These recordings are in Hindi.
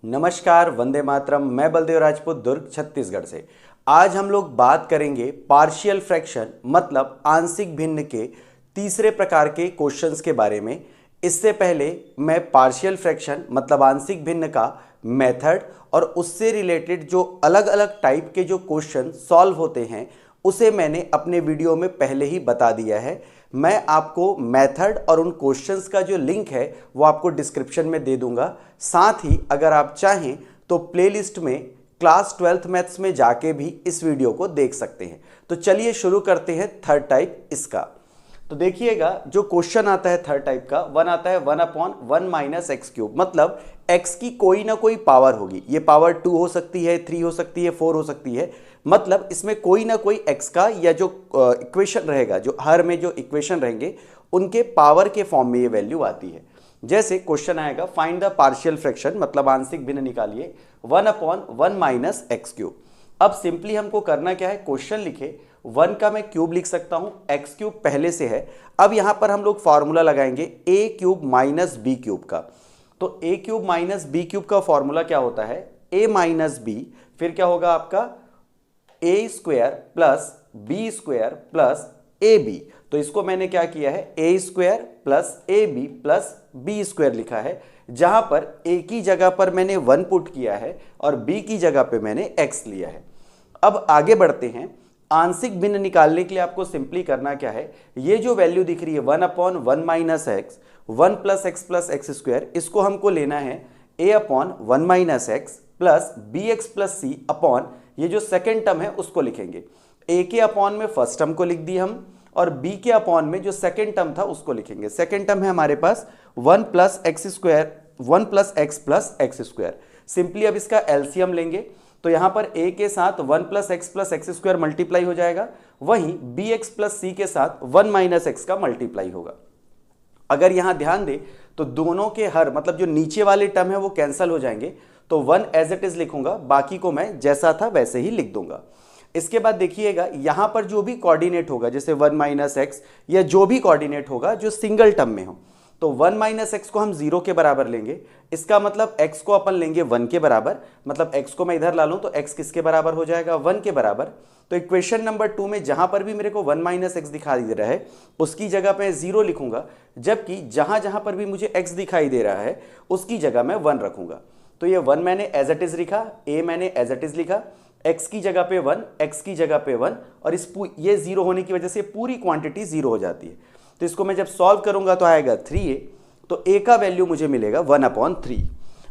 नमस्कार, वंदे मातरम। मैं बलदेव राजपूत, दुर्ग, छत्तीसगढ़ से। आज हम लोग बात करेंगे पार्शियल फ्रैक्शन मतलब आंशिक भिन्न के तीसरे प्रकार के क्वेश्चंस के बारे में। इससे पहले मैं पार्शियल फ्रैक्शन मतलब आंशिक भिन्न का मेथड और उससे रिलेटेड जो अलग अलग टाइप के जो क्वेश्चन सॉल्व होते हैं उसे मैंने अपने वीडियो में पहले ही बता दिया है। मैं आपको मेथड और उन क्वेश्चंस का जो लिंक है वो आपको डिस्क्रिप्शन में दे दूंगा। साथ ही अगर आप चाहें तो प्लेलिस्ट में क्लास 12th मैथ्स में जाके भी इस वीडियो को देख सकते हैं। तो चलिए शुरू करते हैं थर्ड टाइप इसका। तो देखिएगा जो क्वेश्चन आता है थर्ड टाइप का, वन आता है 1/1 माइनस एक्स क्यूब, मतलब x की कोई ना कोई पावर होगी। ये पावर 2 हो सकती है, 3 हो सकती है, 4 हो सकती है। मतलब इसमें कोई ना कोई x का या जो इक्वेशन रहेगा, जो हर में जो इक्वेशन रहेंगे उनके पावर के फॉर्म में ये वैल्यू आती है। जैसे क्वेश्चन आएगा फाइंड द पार्शियल फ्रैक्शन मतलब आंशिक भिन्न निकालिए 1/1 माइनस एक्स क्यूब। अब सिंपली हमको करना क्या है, क्वेश्चन लिखे 1 का मैं क्यूब लिख सकता हूं, एक्स क्यूब पहले से है। अब यहां पर हम लोग फॉर्मूला लगाएंगे ए क्यूब माइनस बी क्यूब का। तो ए क्यूब माइनस बी क्यूब का फॉर्मूला क्या होता है, ए माइनस बी, फिर क्या होगा आपका A square plus B square plus A B. तो इसको मैंने क्या किया है, A square plus A B plus B square लिखा है, जहां पर ए की जगह पर मैंने 1 पुट किया है और बी की जगह पे मैंने एक्स लिया है। अब आगे बढ़ते हैं। आंशिक भिन्न निकालने के लिए आपको सिंपली करना क्या है, ये जो वैल्यू दिख रही है 1/1 minus x, 1 plus x square, इसको हमको लेना है a/1 minus x plus B x plus C upon ये जो सेकेंड टर्म है उसको लिखेंगे। a के अपॉन में फर्स्ट टर्म को लिख दी हम और b के अपॉन में जो सेकेंड टर्म था उसको लिखेंगे। सेकेंड टर्म है हमारे पास 1 plus x square, 1 plus x square. Simply अब इसका एलसीएम लेंगे तो यहां पर a के साथ 1 प्लस एक्स स्क्वायर मल्टीप्लाई हो जाएगा, वहीं बी एक्स प्लस सी के साथ 1 माइनस एक्स का मल्टीप्लाई होगा। अगर यहां ध्यान दे तो दोनों के हर मतलब जो नीचे वाले टर्म है वो कैंसिल हो जाएंगे, तो 1 एज इट इज लिखूंगा, बाकी को मैं जैसा था वैसे ही लिख दूंगा। इसके बाद देखिएगा यहां पर जो भी कोऑर्डिनेट होगा, जैसे 1 माइनस एक्स या जो भी कोऑर्डिनेट होगा जो सिंगल टर्म में हो, तो 1 माइनस एक्स को हम 0 के बराबर लेंगे। इसका मतलब x को अपन लेंगे 1 के बराबर, मतलब x को मैं इधर ला लूं तो x किसके बराबर हो जाएगा, 1 के बराबर। तो इक्वेशन नंबर 2 में जहां पर भी मेरे को 1 माइनस एक्स दिखाई दे रहा है उसकी जगह पे 0 लिखूंगा, जबकि जहां जहां पर भी मुझे x दिखाई दे रहा है उसकी जगह मैं 1 रखूंगा। तो ये 1 मैंने एज इट इज लिखा, a मैंने एज इट इज लिखा, x की जगह पे 1, x की जगह पे 1, और ये 0 होने की वजह से पूरी क्वांटिटी 0 हो जाती है। तो इसको मैं जब सॉल्व करूंगा तो आएगा 3a, तो a का वैल्यू मुझे मिलेगा 1/3।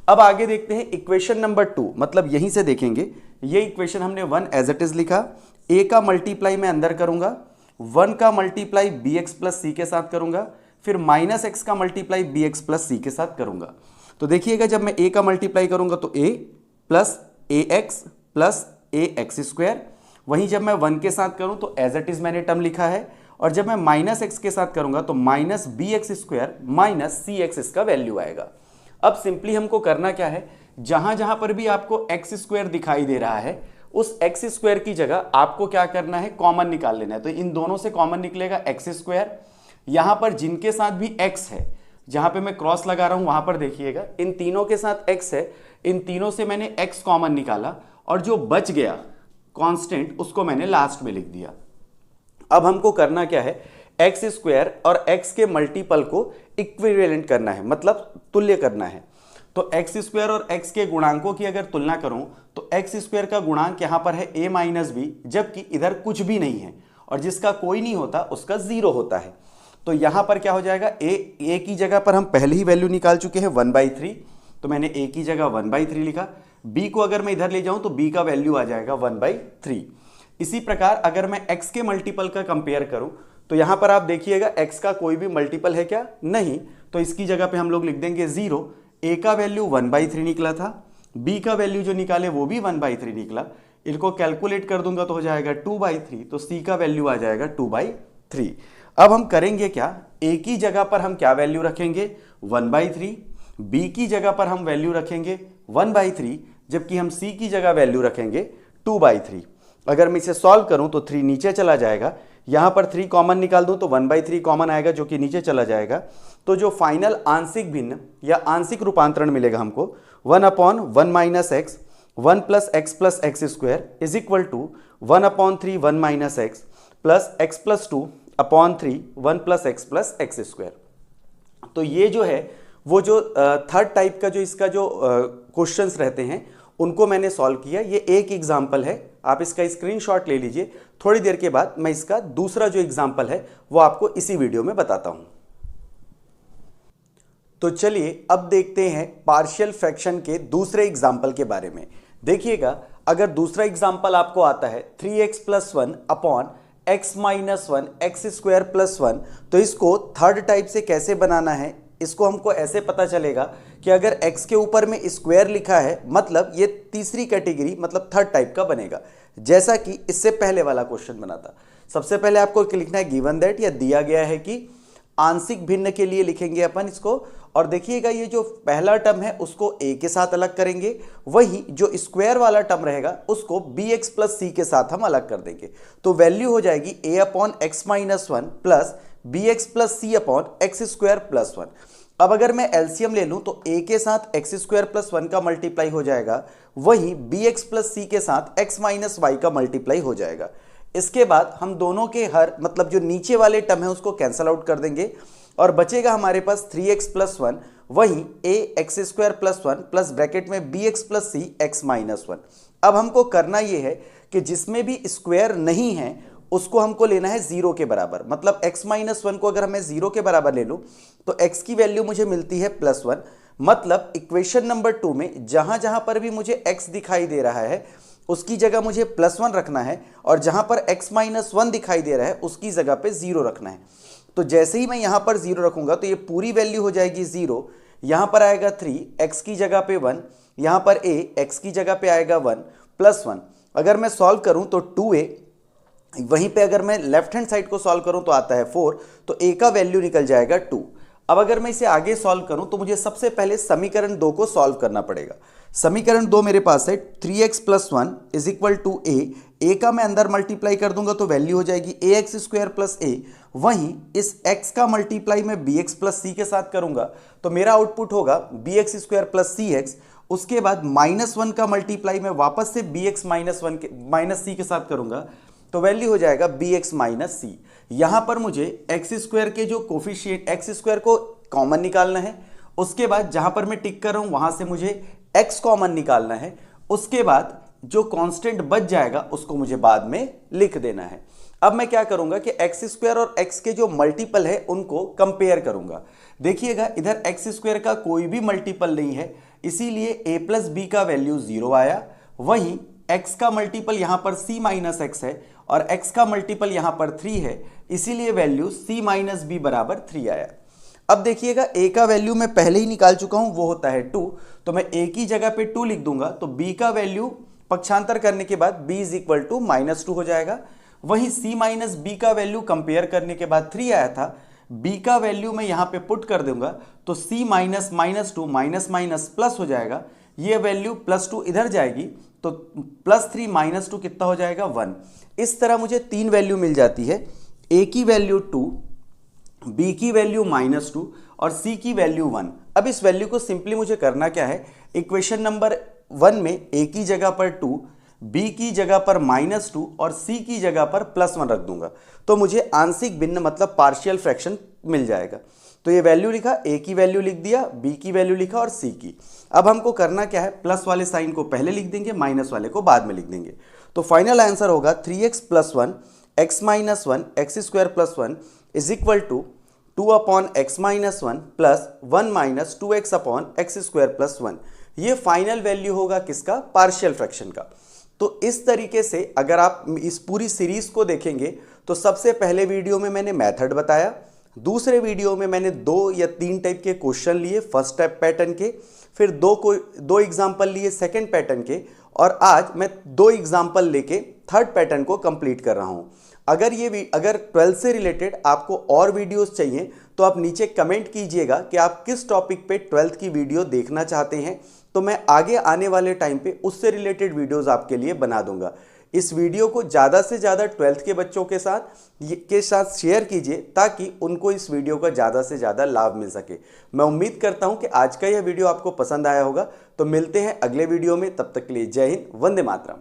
अब आगे देखते हैं इक्वेशन नंबर 2, मतलब यहीं से देखेंगे ये इक्वेशन हमने 1 एज इट इज लिखा, a का मल्टीप्लाई मैं अंदर करूंगा, 1 का मल्टीप्लाई बी एक्स प्लस सी के साथ करूंगा, फिर माइनस एक्स का मल्टीप्लाई बी एक्स प्लस सी के साथ करूंगा। तो देखिएगा जब मैं a का मल्टीप्लाई करूंगा तो a plus A x plus A x square, वहीं जब मैं 1 के साथ करूं तो एज इट इज मैंने टर्म लिखा है, और जब मैं माइनस एक्स के साथ करूंगा तो minus B x square minus C x इसका वैल्यू आएगा। अब सिंपली हमको करना क्या है, जहां जहां पर भी आपको एक्स स्क्वायर दिखाई दे रहा है उस एक्स स्क्वायर की जगह आपको क्या करना है, कॉमन निकाल लेना है। तो इन दोनों से कॉमन निकलेगा एक्स स्क्वायर, यहां पर जिनके साथ भी एक्स है, जहां पे मैं क्रॉस लगा रहा हूं वहां पर देखिएगा इन तीनों के साथ एक्स है, इन तीनों से मैंने एक्स कॉमन निकाला और जो बच गया कांस्टेंट उसको मैंने लास्ट में लिख दिया। अब हमको करना क्या है, एक्स स्क्वायर और एक्स के मल्टीपल को इक्विवेलेंट करना है, मतलब तुल्य करना है। तो एक्स स्क्वायर और एक्स के गुणांकों की अगर तुलना करूं तो एक्स स्क्वायर का गुणांक यहां पर है a माइनस बी, जबकि इधर कुछ भी नहीं है और जिसका कोई नहीं होता उसका 0 होता है। तो यहां पर क्या हो जाएगा, a की जगह पर हम पहले ही वैल्यू निकाल चुके हैं 1/3, तो मैंने a की जगह 1/3 लिखा। b को अगर मैं इधर ले जाऊं तो b का वैल्यू आ जाएगा 1/3। इसी प्रकार अगर मैं x के मल्टीपल का कंपेयर करूं तो यहां पर आप देखिएगा x का कोई भी मल्टीपल है क्या, नहीं, तो इसकी जगह पे हम लोग लिख देंगे 0। a का वैल्यू 1/3 निकला था, b का वैल्यू जो निकाले वो भी 1/3 निकला, इनको कैलकुलेट कर दूंगा तो हो जाएगा 2/3, तो c का वैल्यू आ जाएगा 2/3। अब हम करेंगे क्या, a की जगह पर हम क्या वैल्यू रखेंगे 1/3, b की जगह पर हम वैल्यू रखेंगे 1/3, जबकि हम c की जगह वैल्यू रखेंगे 2/3। अगर मैं इसे सॉल्व करूं तो 3 नीचे चला जाएगा, यहां पर 3 कॉमन निकाल दूं तो 1/3 कॉमन आएगा जो कि नीचे चला जाएगा। तो जो फाइनल आंशिक भिन्न या आंशिक रूपांतरण मिलेगा हमको 1 upon 1 minus x 1 plus x square is equal to 1 upon 3 1 minus x plus 2 upon 3 1 plus x square. तो ये जो है वो जो थर्ड टाइप का जो इसका जो क्वेश्चंस रहते हैं उनको मैंने सॉल्व किया। ये एक एग्जाम्पल है, आप इसका स्क्रीनशॉट ले लीजिए। थोड़ी देर के बाद मैं इसका दूसरा जो एग्जाम्पल है वो आपको इसी वीडियो में बताता हूं। तो चलिए अब देखते हैं पार्शियल फ्रैक्शन के दूसरे एग्जाम्पल के बारे में। देखिएगा, अगर दूसरा एग्जाम्पल आपको आता है 3x plus 1 upon x minus 1 x square plus 1, तो इसको थर्ड टाइप से कैसे बनाना है, इसको हमको ऐसे पता चलेगा कि अगर x के ऊपर में स्क्वायर लिखा है मतलब ये तीसरी कैटेगरी मतलब थर्ड टाइप का बनेगा, जैसा कि इससे पहले वाला क्वेश्चन बना था। सबसे पहले आपको लिखना है गिवन दैट, या दिया गया है कि आंशिक भिन्न के लिए लिखेंगे अपन इसको। और देखिएगा ये जो पहला टर्म है उसको a के साथ अलग करेंगे, वही जो स्क्वायर वाला टर्म रहेगा उसको bx प्लस c के साथ हम अलग कर देंगे। तो वैल्यू हो जाएगी a upon x minus 1 plus bx plus c upon x square plus 1। अब अगर मैं एलसीएम ले लूं तो a के साथ एक्स स्क्वायर प्लस 1 का मल्टीप्लाई हो जाएगा, वही bx प्लस c के साथ x माइनस वाई का मल्टीप्लाई हो जाएगा। इसके बाद हम दोनों के हर मतलब जो नीचे वाले टर्म है उसको कैंसल आउट कर देंगे और बचेगा हमारे पास 3x प्लस 1, वही a x square plus 1 plus bracket में bx plus c x minus 1। अब हमको करना ये है कि जिसमें भी स्क्वायर नहीं है उसको हमको लेना है 0 के बराबर। मतलब x माइनस 1 को अगर मैं 0 के बराबर ले लूँ तो x की वैल्यू मुझे मिलती है प्लस 1। मतलब इक्वेशन नंबर 2 में जहाँ जहाँ पर भी मुझे x दिखाई दे रहा है उसकी जगह मुझे प्लस 1 रखना है, और जहाँ पर x माइनस 1 दिखाई दे रहा है उसकी जगह पे 0 रखना है। तो जैसे ही मैं यहाँ पर 0 रखूंगा तो ये पूरी वैल्यू हो जाएगी 0, यहाँ पर आएगा 3, x की जगह पे 1, यहाँ पर a x की जगह पे आएगा 1 प्लस 1। अगर मैं सॉल्व करूँ तो 2a, वहीं पे अगर मैं लेफ्ट हैंड साइड को सॉल्व करूँ तो आता है 4, तो a का वैल्यू निकल जाएगा 2। अब अगर मैं इसे आगे सॉल्व करूँ तो मुझे सबसे पहले समीकरण 2 को सॉल्व करना पड़ेगा। समीकरण 2 मेरे पास है 3x plus 1 is equal to a का मैं अंदर मल्टीप्लाई कर दूंगा तो वैल्यू हो जाएगी ax स्क्वायर प्लस a, वहीं इस x का मल्टीप्लाई मैं bx प्लस c के साथ करूंगा तो मेरा आउटपुट होगा bx स्क्वायर प्लस cx। उसके बाद -1 का मल्टीप्लाई मैं वापस से bx माइनस c के साथ करूंगा तो वैल्यू हो जाएगा bx माइनस c। यहाँ पर मुझे एक्स स्क्वायर के जो कोफिशिएंट एक्स स्क्वायर को कॉमन निकालना है, उसके बाद जहाँ पर मैं टिक कर रहा हूँ वहाँ से मुझे x कॉमन निकालना है, उसके बाद जो कांस्टेंट बच जाएगा उसको मुझे बाद में लिख देना है। अब मैं क्या करूंगा कि एक्स स्क्वायर और x के जो मल्टीपल है उनको कंपेयर करूंगा। देखिएगा इधर एक्स स्क्वायर का कोई भी मल्टीपल नहीं है, इसीलिए a प्लस बी का वैल्यू 0 आया। वहीं x का मल्टीपल यहाँ पर c माइनस एक्स है और x का मल्टीपल यहाँ पर 3 है, इसीलिए वैल्यू c माइनस बी बराबर 3 आया। अब देखिएगा a का वैल्यू मैं पहले ही निकाल चुका हूं, वो होता है 2, तो मैं a की जगह पे 2 लिख दूंगा तो b का वैल्यू पक्षांतर करने के बाद b इज इक्वल टू -2 हो जाएगा। वहीं c माइनस बी का वैल्यू कंपेयर करने के बाद 3 आया था, b का वैल्यू मैं यहाँ पे पुट कर दूंगा तो c minus -2 minus minus plus हो जाएगा, ये वैल्यू +2 इधर जाएगी तो +3 -2 कितना हो जाएगा 1। इस तरह मुझे 3 वैल्यू मिल जाती है, a की वैल्यू 2, b की वैल्यू -2 और c की वैल्यू 1। अब इस वैल्यू को सिंपली मुझे करना क्या है, इक्वेशन नंबर 1 में a की जगह पर 2, b की जगह पर -2 और c की जगह पर +1 रख दूंगा तो मुझे आंशिक भिन्न मतलब पार्शियल फ्रैक्शन मिल जाएगा। तो ये वैल्यू लिखा, a की वैल्यू लिख दिया, b की वैल्यू लिखा और c की। अब हमको करना क्या है, प्लस वाले साइन को पहले लिख देंगे, माइनस वाले को बाद में लिख देंगे। तो फाइनल आंसर होगा 3x plus 1 x minus 1 x square plus 1 is equal to 2 upon x minus 1 plus 1 minus 2x upon x square plus 1। ये फाइनल वैल्यू होगा किसका, पार्शियल फ्रैक्शन का। तो इस तरीके से अगर आप इस पूरी सीरीज को देखेंगे तो सबसे पहले वीडियो में मैंने मेथड बताया, दूसरे वीडियो में मैंने 2 या 3 टाइप के क्वेश्चन लिए फर्स्ट टाइप पैटर्न के, फिर दो एग्जाम्पल लिए सेकंड पैटर्न के, और आज मैं 2 एग्जाम्पल लेके थर्ड पैटर्न को कंप्लीट कर रहा हूं। अगर 12th से रिलेटेड आपको और वीडियोस चाहिए तो आप नीचे कमेंट कीजिएगा कि आप किस टॉपिक पे 12th की वीडियो देखना चाहते हैं, तो मैं आगे आने वाले टाइम पे उससे रिलेटेड वीडियोस आपके लिए बना दूंगा। इस वीडियो को ज़्यादा से ज़्यादा 12th के बच्चों के साथ शेयर कीजिए ताकि उनको इस वीडियो का ज़्यादा से ज़्यादा लाभ मिल सके। मैं उम्मीद करता हूं कि आज का यह वीडियो आपको पसंद आया होगा। तो मिलते हैं अगले वीडियो में, तब तक के लिए जय हिंद, वंदे मातरम।